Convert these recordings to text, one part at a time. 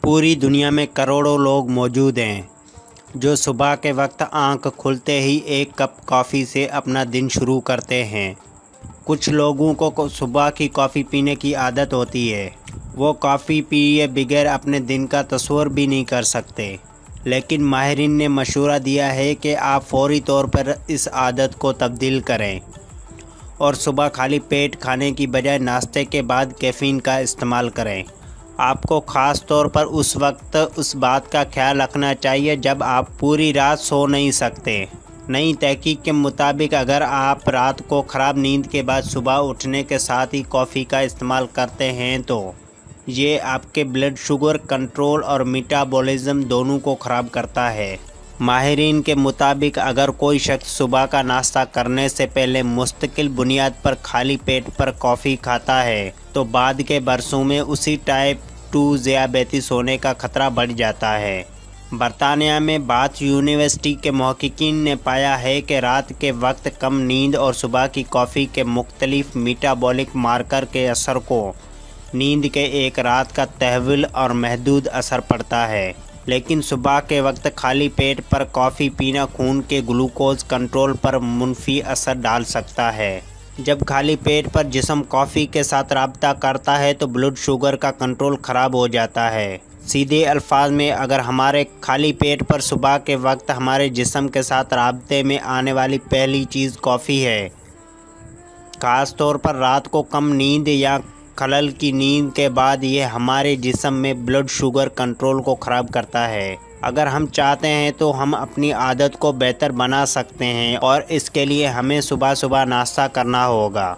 पूरी दुनिया में करोड़ों लोग मौजूद हैं जो सुबह के वक्त आंख खुलते ही एक कप कॉफ़ी से अपना दिन शुरू करते हैं। कुछ लोगों को सुबह की कॉफ़ी पीने की आदत होती है। वो कॉफ़ी पिए बगैर अपने दिन का तस्वुर भी नहीं कर सकते। लेकिन माहिरीन ने मशवरा दिया है कि आप फौरी तौर पर इस आदत को तब्दील करें और सुबह खाली पेट खाने की बजाय नाश्ते के बाद कैफ़ीन का इस्तेमाल करें। आपको ख़ास तौर पर उस वक्त उस बात का ख्याल रखना चाहिए जब आप पूरी रात सो नहीं सकते। नई तहकीक के मुताबिक अगर आप रात को ख़राब नींद के बाद सुबह उठने के साथ ही कॉफ़ी का इस्तेमाल करते हैं तो ये आपके ब्लड शुगर कंट्रोल और मेटाबॉलिज्म दोनों को ख़राब करता है। माहिरीन के मुताबिक अगर कोई शख्स सुबह का नाश्ता करने से पहले मुस्तकिल बुनियाद पर खाली पेट पर कॉफ़ी खाता है तो बाद के बरसों में उसी टाइप 2 ज़ियाबेतिस होने का ख़तरा बढ़ जाता है। बरतानिया में बाथ यूनिवर्सिटी के महक़क़ीन ने पाया है कि रात के वक्त कम नींद और सुबह की कॉफ़ी के मुख्तलिफ मेटाबॉलिक मार्कर के असर को नींद के एक रात का तहव्वुल और महदूद असर पड़ता है। लेकिन सुबह के वक्त खाली पेट पर कॉफ़ी पीना खून के ग्लूकोज कंट्रोल पर मुनफी असर डाल सकता है। जब खाली पेट पर जिस्म कॉफ़ी के साथ राब्ता करता है तो ब्लड शुगर का कंट्रोल ख़राब हो जाता है। सीधे अल्फाज में अगर हमारे खाली पेट पर सुबह के वक्त हमारे जिस्म के साथ राब्ते में आने वाली पहली चीज़ कॉफ़ी है, ख़ास तौर पर रात को कम नींद या खलल की नींद के बाद, ये हमारे जिस्म में ब्लड शुगर कंट्रोल को ख़राब करता है। अगर हम चाहते हैं तो हम अपनी आदत को बेहतर बना सकते हैं और इसके लिए हमें सुबह सुबह नाश्ता करना होगा,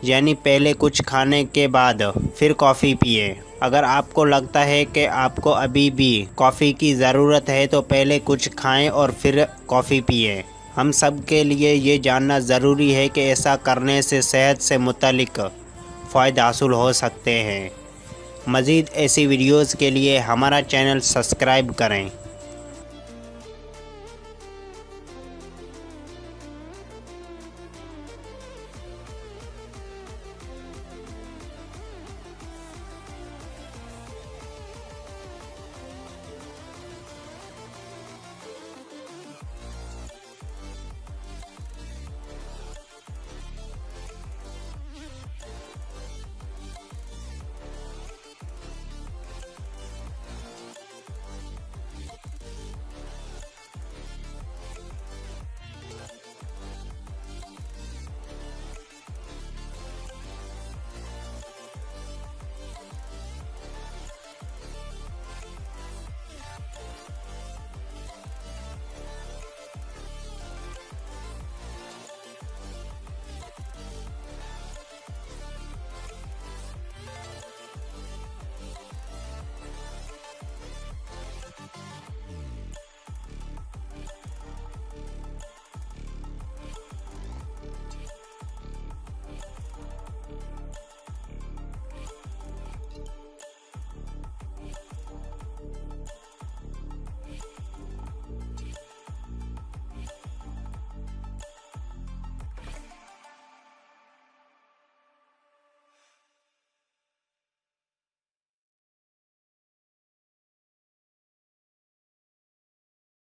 यानी पहले कुछ खाने के बाद फिर कॉफ़ी पिए। अगर आपको लगता है कि आपको अभी भी कॉफ़ी की ज़रूरत है तो पहले कुछ खाएं और फिर कॉफ़ी पिए। हम सब के लिए ये जानना ज़रूरी है कि ऐसा करने से सेहत से मुतल्लिक़ फ़ायदे हासिल हो सकते हैं। मज़ीद ऐसी वीडियोज़ के लिए हमारा चैनल सब्सक्राइब करें।